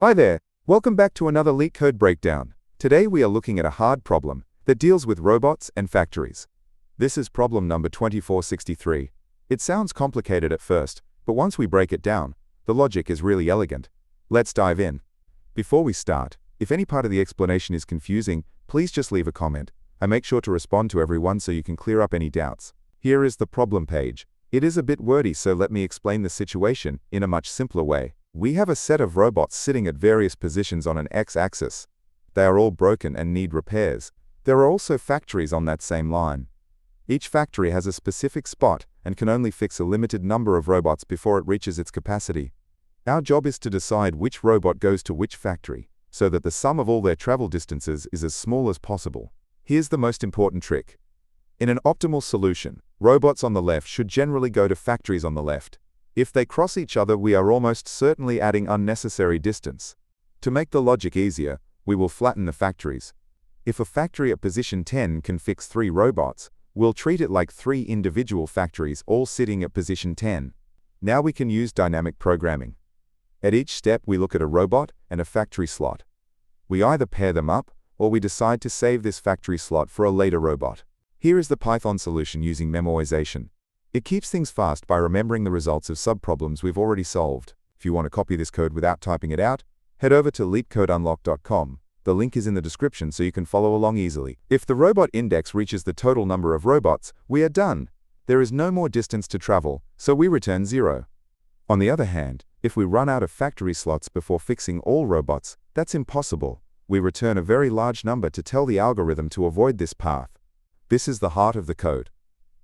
Hi there, welcome back to another Leetcode breakdown. Today we are looking at a hard problem that deals with robots and factories. This is problem number 2463. It sounds complicated at first, but once we break it down, the logic is really elegant. Let's dive in. Before we start, if any part of the explanation is confusing, please just leave a comment. I make sure to respond to everyone so you can clear up any doubts. Here is the problem page. It is a bit wordy, so let me explain the situation in a much simpler way. We have a set of robots sitting at various positions on an x-axis. They are all broken and need repairs. There are also factories on that same line. Each factory has a specific spot and can only fix a limited number of robots before it reaches its capacity. Our job is to decide which robot goes to which factory, so that the sum of all their travel distances is as small as possible. Here's the most important trick. In an optimal solution, robots on the left should generally go to factories on the left. If they cross each other, we are almost certainly adding unnecessary distance. To make the logic easier, we will flatten the factories. If a factory at position 10 can fix 3 robots, we'll treat it like 3 individual factories all sitting at position 10. Now we can use dynamic programming. At each step, we look at a robot and a factory slot. We either pair them up, or we decide to save this factory slot for a later robot. Here is the Python solution using memoization. It keeps things fast by remembering the results of subproblems we've already solved. If you want to copy this code without typing it out, head over to leetcodeunlock.com. The link is in the description so you can follow along easily. If the robot index reaches the total number of robots, we are done. There is no more distance to travel, so we return 0. On the other hand, if we run out of factory slots before fixing all robots, that's impossible. We return a very large number to tell the algorithm to avoid this path. This is the heart of the code.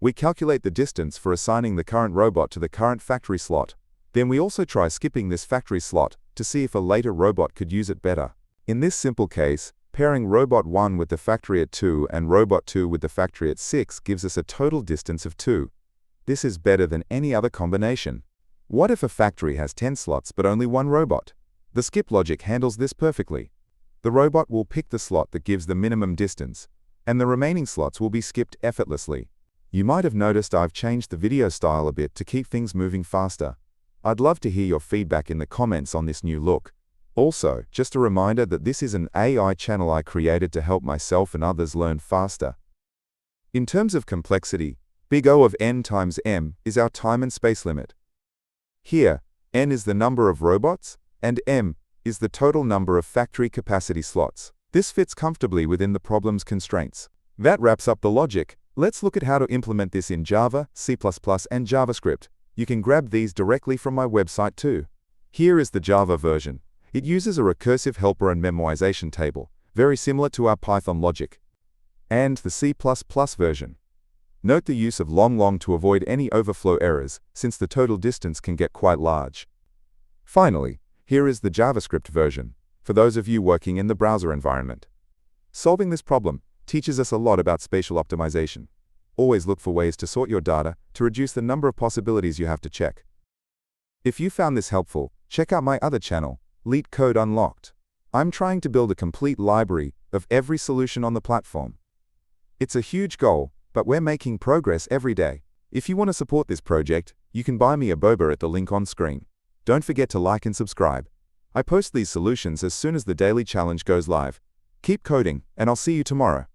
We calculate the distance for assigning the current robot to the current factory slot. Then we also try skipping this factory slot to see if a later robot could use it better. In this simple case, pairing robot 1 with the factory at 2 and robot 2 with the factory at 6 gives us a total distance of 2. This is better than any other combination. What if a factory has 10 slots but only 1 robot? The skip logic handles this perfectly. The robot will pick the slot that gives the minimum distance, and the remaining slots will be skipped effortlessly. You might have noticed I've changed the video style a bit to keep things moving faster. I'd love to hear your feedback in the comments on this new look. Also, just a reminder that this is an AI channel I created to help myself and others learn faster. In terms of complexity, big O of n times m is our time and space limit. Here, n is the number of robots, and m is the total number of factory capacity slots. This fits comfortably within the problem's constraints. That wraps up the logic. Let's look at how to implement this in Java, C++, and JavaScript. You can grab these directly from my website too. Here is the Java version. It uses a recursive helper and memoization table, very similar to our Python logic. And the C++ version. Note the use of long to avoid any overflow errors, since the total distance can get quite large. Finally, here is the JavaScript version, for those of you working in the browser environment. Solving this problem teaches us a lot about spatial optimization. Always look for ways to sort your data to reduce the number of possibilities you have to check. If you found this helpful, check out my other channel, Leetcode Unlocked. I'm trying to build a complete library of every solution on the platform. It's a huge goal, but we're making progress every day. If you want to support this project, you can buy me a boba at the link on screen. Don't forget to like and subscribe. I post these solutions as soon as the daily challenge goes live. Keep coding, and I'll see you tomorrow.